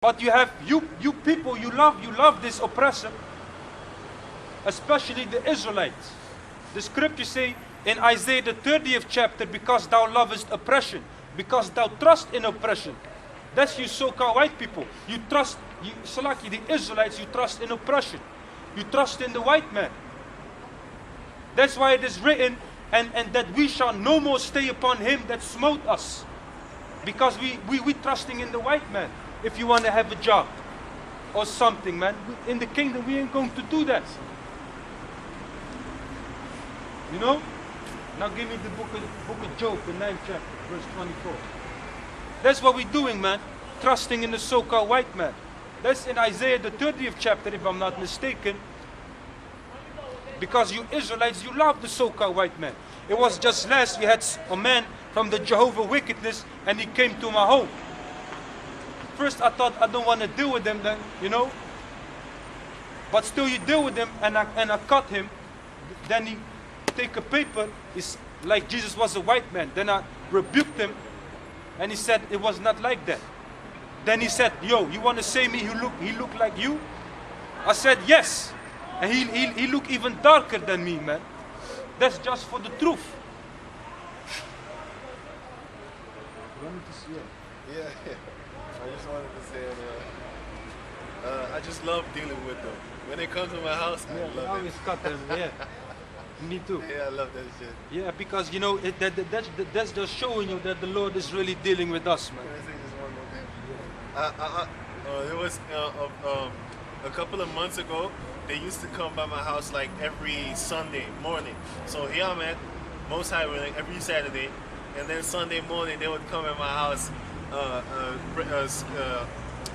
But you have you people, you love this oppressor, especially the Israelites. The scriptures say in Isaiah the 30th chapter, because thou lovest oppression, because thou trust in oppression. That's you so-called white people. You trust, Salaki, the Israelites, you trust in oppression. You trust in the white man. That's why it is written, and that we shall no more stay upon him that smote us. Because we trusting in the white man. If you want to have a job or something, man, in the kingdom we ain't going to do that. You know? Now give me the book of Job, the 9th chapter, verse 24. That's what we're doing, man. Trusting in the so-called white man. That's in Isaiah the 30th chapter, if I'm not mistaken. Because you Israelites, you love the so-called white man. It was just last, we had a man from the Jehovah Wickedness, and he came to my home. First I thought I don't want to deal with him then, you know. But still you deal with him, and I cut him. Then he take a paper, it's like Jesus was a white man. Then I rebuked him, and he said it was not like that. Then he said, yo, you want to say me he look like you? I said yes. And he look even darker than me, man. That's just for the truth. You want me to see it? Yeah. I just wanted to say I just love dealing with them. When they come to my house, I love it. I always cut them, yeah. Me too. Yeah, I love that shit. Yeah, because you know that's just showing you that the Lord is really dealing with us, man. Can I say just one more thing? There was a couple of months ago. They used to come by my house like every Sunday morning. So here I'm at Most High like every Saturday, and then Sunday morning they would come at my house,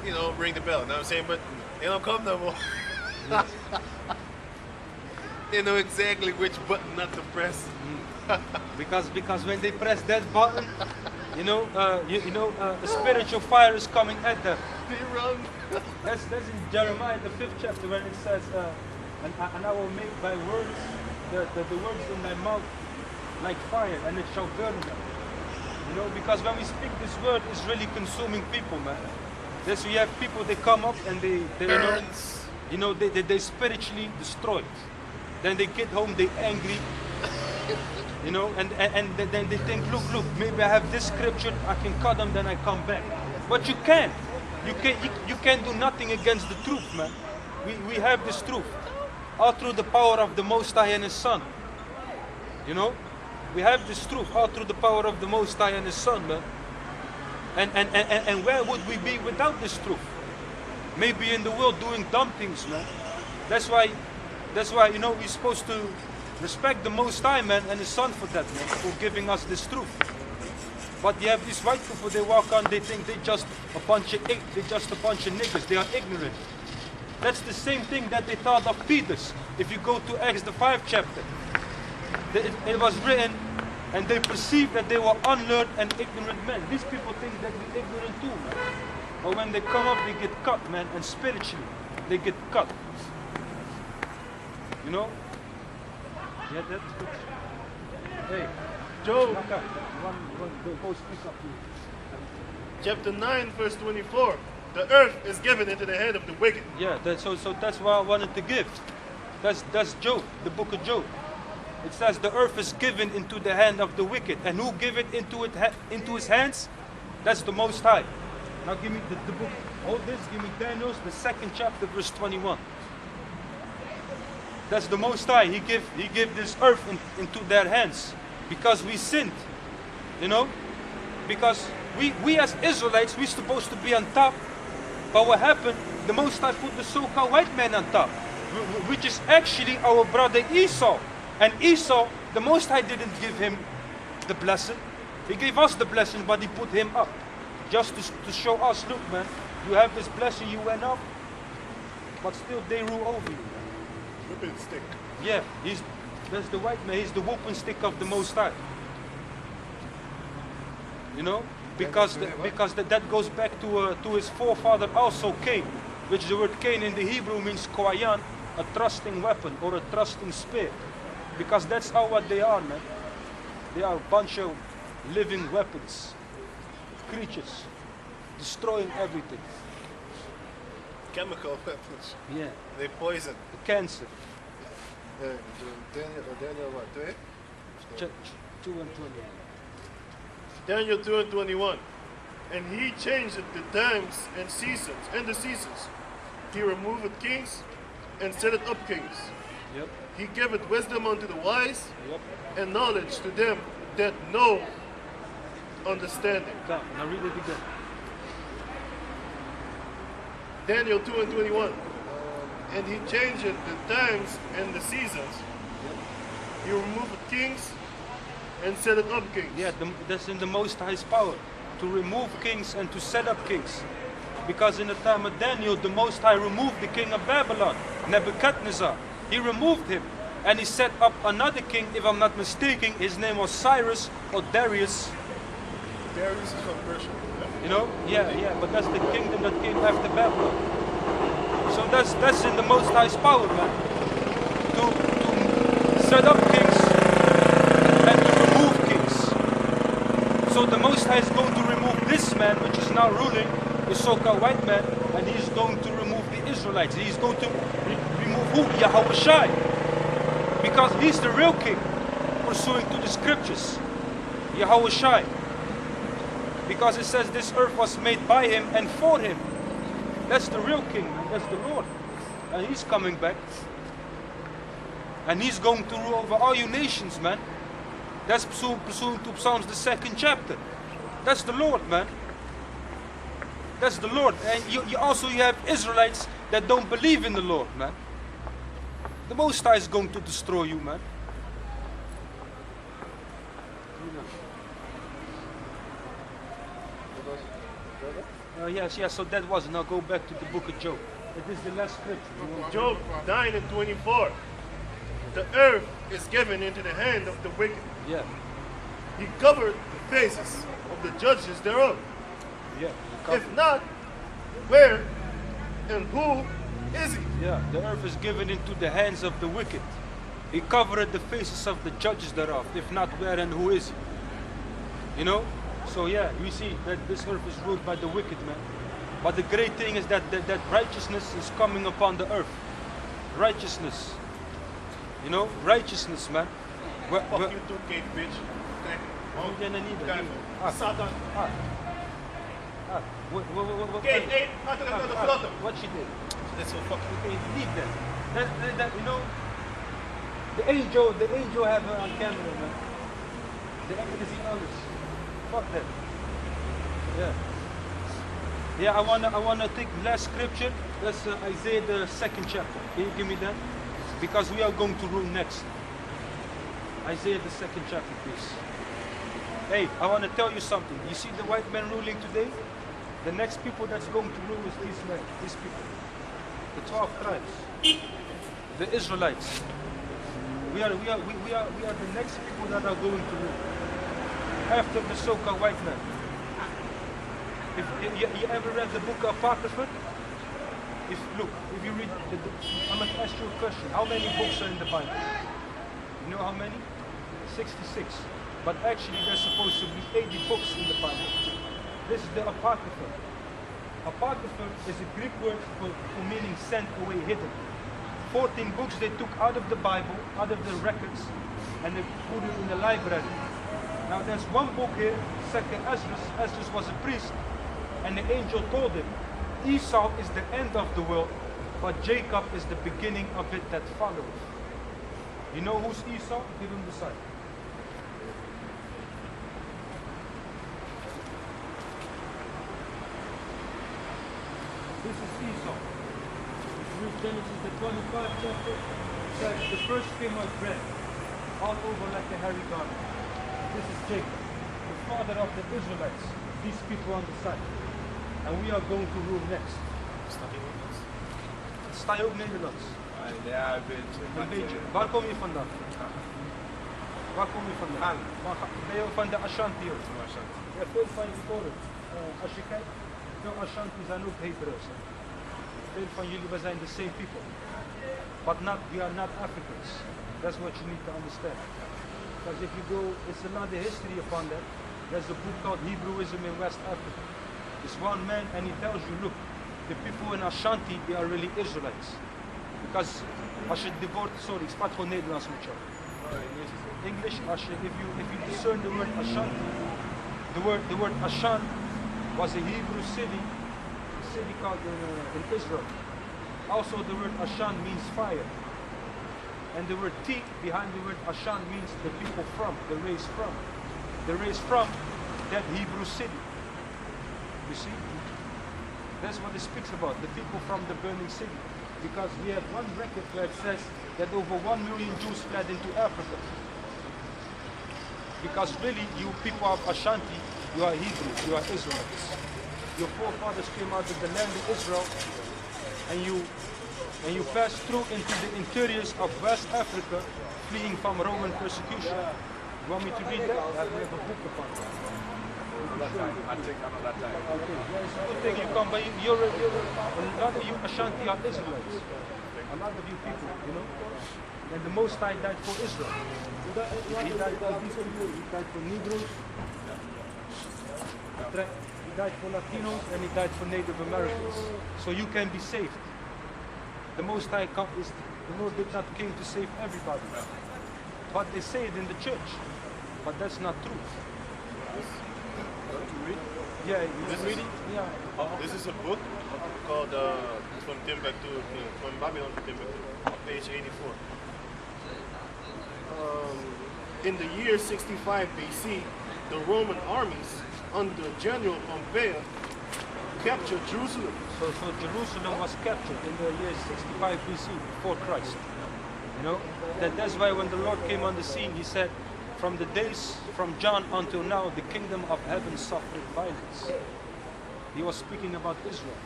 you know, ring the bell. You know what I'm saying? But they don't come no more. They know exactly which button not to press. because when they press that button, you know, a spiritual fire is coming at them. They run. That's in Jeremiah the 5th chapter when it says, and I will make thy words, the words in thy mouth like fire, and it shall burn them. You know, because when we speak this word, it's really consuming people, man. That's we have people, they come up and they they spiritually destroyed. Then they get home, they angry, you know, and then they think, look, maybe I have this scripture, I can cut them, then I come back. But you can't. You can't do nothing against the truth, man. We have this truth, all through the power of the Most High and His Son. You know, we have this truth all through the power of the Most High and His Son, man. And where would we be without this truth? Maybe in the world doing dumb things, man. That's why, you know, we're supposed to respect the Most High, man, and His Son for that, man, for giving us this truth. But you have these white people, they walk on, they think they're just a bunch of niggas, they are ignorant. That's the same thing that they thought of Peter's. If you go to Acts the 5th chapter, it was written, and they perceived that they were unlearned and ignorant men. These people think that we're ignorant too, man. But when they come up, they get cut, man, and spiritually, they get cut. You know? Yeah, that's good. Hey, Job. Go speak up, please. Chapter 9, verse 24. The earth is given into the hand of the wicked. Yeah, so that's why I wanted to give. That's Job, the book of Job. It says the earth is given into the hand of the wicked. And who give it into his hands? That's the Most High. Now give me the book. Hold this, give me Daniel, the 2nd chapter, verse 21. That's the Most High. He give this earth into their hands. Because we sinned. You know? Because we as Israelites, we're supposed to be on top. But what happened? The Most High put the so-called white man on top. Which is actually our brother Esau. And Esau, the Most High didn't give him the blessing. He gave us the blessing, but He put him up. Just to show us, look, man, you have this blessing, you went up. But still they rule over you. Whipping stick. Yeah, that's the white man. He's the whooping stick of the Most High. You know, because that goes back to his forefather also Cain, which the word Cain in the Hebrew means koyan, a thrusting weapon or a thrusting spear, because that's how what they are, man. They are a bunch of living weapons, creatures, destroying everything. chemical weapons. Yeah. They poison. The cancer. Daniel what? 2? 2 and 20. Daniel 2 and 21. And he changed the times and seasons, and the seasons. He removed kings and set up kings. Yep. He giveth wisdom unto the wise, Yep. and knowledge to them that know understanding. Come, now read it again. Daniel 2 and 21. And he changed the times and the seasons. He removed kings and set up kings. Yeah, that's in the Most High's power. To remove kings and to set up kings. Because in the time of Daniel, the Most High removed the king of Babylon, Nebuchadnezzar. He removed him. And he set up another king, if I'm not mistaken. His name was Cyrus or Darius. Darius is from Persia. You know? Yeah, but that's the kingdom that came after Babylon. So that's in the Most High's power, man. To set up kings and to remove kings. So the Most High is going to remove this man, which is now ruling, the so-called white man, and he is going to remove the Israelites. He is going to remove who? Yahushua. Because he's the real king, pursuing to the scriptures. Yahushua. Because it says this earth was made by him and for him. That's the real king, man. That's the Lord. And he's coming back. And he's going to rule over all you nations, man. That's pursuing to Psalms the 2nd chapter. That's the Lord, man. That's the Lord. And you also have Israelites that don't believe in the Lord, man. The Most High is going to destroy you, man. Yes, so that was. Now go back to the book of Job. It is the last scripture. Job 9 and 24. The earth is given into the hand of the wicked. Yeah. He covered the faces of the judges thereof. Yeah. If not, where and who is he? Yeah, the earth is given into the hands of the wicked. He covered the faces of the judges thereof. If not, where and who is he? You know? So yeah, we see that this earth is ruled by the wicked, man. But the great thing is that righteousness is coming upon the earth. Righteousness. You know? Righteousness, man. Fuck you too, Kate, bitch. Satan. What she did? That's so fucking. Okay, leave that. You know, the angel have her on camera, man. The evidence is honest. Fuck that. Yeah, I wanna take last scripture. That's Isaiah the 2nd chapter. Can you give me that? Because we are going to rule next. Isaiah the 2nd chapter, please. Hey, I want to tell you something. You see the white man ruling today? The next people that's going to rule is these men, these people. The 12 tribes. The Israelites. We are the next people that are going to rule. After the so-called white man. If you ever read the book of Apocrypha? If you read I'm going to ask you a question. How many books are in the Bible? You know how many? 66. But actually there's supposed to be 80 books in the Bible. This is the Apocrypha. Apocrypha is a Greek word for meaning sent away, hidden. 14 books they took out of the Bible, out of the records, and they put it in the library. Now there's one book here, 2nd Esdras. Esdras was a priest, and the angel told him, Esau is the end of the world, but Jacob is the beginning of it that followeth. You know who's Esau? Give him the sign. This is Esau. If you read Genesis the 25 chapter, it says the first came out red, all over like a hairy garment. This is Jacob, the father of the Israelites, these people on the side. And we are going to rule next. Sta je ook Nederlands? Ja, een beetje. Een beetje. Waar kom je vandaan? Waar kom je vandaan? Ben je van de Ashanti ook? Ja, veel van je volk. Als je kijkt, veel Ashanti zijn ook Hebreeuws. Veel van jullie, we zijn the same people. But we are not Africans. That's what you need to understand. Because if you go, it's another history upon that. There's a book called Hebrewism in West Africa. It's one man and he tells you, look, the people in Ashanti, they are really Israelites. Because als je het woord, sorry, ik spreek gewoon Nederlands met jou. English, if you discern the word Ashanti, the word Ashan was a Hebrew city called in Israel. Also the word Ashan means fire. And the word T behind the word Ashan means the people from, the race from. The race from that Hebrew city. You see? That's what it speaks about, the people from the burning city. Because we have one record where it says that over 1 million Jews fled into Africa. Because really, you people of Ashanti, you are Hebrews, you are Israelites. Your forefathers came out of the land of Israel, and you passed through into the interiors of West Africa, fleeing from Roman persecution. You want me to read that? I have a book upon that. I think I'm at that time. Okay, yeah, it's a good thing you come, but you're a lot of you Ashanti are Israelites. A lot of you people, you know. And the Most High died for Israel. He died for these people, he died for Negroes, he died for Latinos, and he died for Native Americans. So you can be saved. The Most High the Lord did not came to save everybody. But they say it in the church. But that's not true. Yeah, you read it? Yeah. This is a book called From Timbuktu, From Babylon to Timbuktu, page 84. In the year 65 BC, the Roman armies under General Pompey captured Jerusalem. So Jerusalem was captured in the year 65 BC, before Christ. You know, that's why when the Lord came on the scene, he said, from the days from John until now, the kingdom of heaven suffered violence. He was speaking about Israel.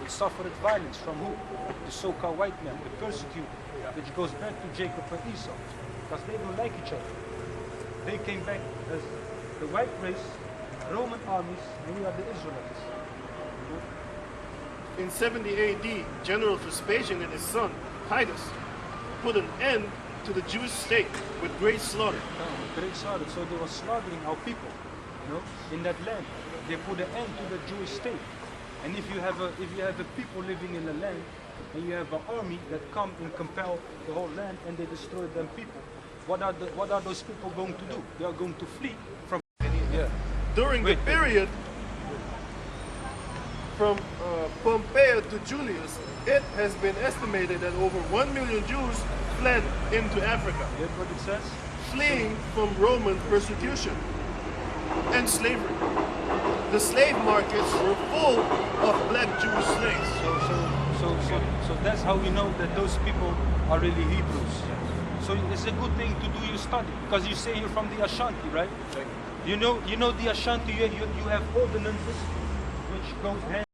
It suffered violence from who? The so-called white man, the persecuted, which goes back to Jacob and Esau, because they don't like each other. They came back as the white race, Roman armies, and we are the Israelites. In 70 AD, General Vespasian and his son, Titus, put an end to the Jewish state with great slaughter. Great slaughter. So they were slaughtering our people, you know, in that land. They put an end to the Jewish state. And if you have a people living in the land, and you have an army that come and compel the whole land, and they destroy them people, what are those people going to do? They are going to flee from. Yeah. During the period from Pompey to Julius, it has been estimated that over 1 million Jews fled into Africa, That's what it says. fleeing from Roman persecution and slavery. The slave markets were full of black Jewish slaves. So that's how we know that those people are really Hebrews. So it's a good thing to do your study, because you say you're from the Ashanti, right? You know the Ashanti. You have ordinances which go hand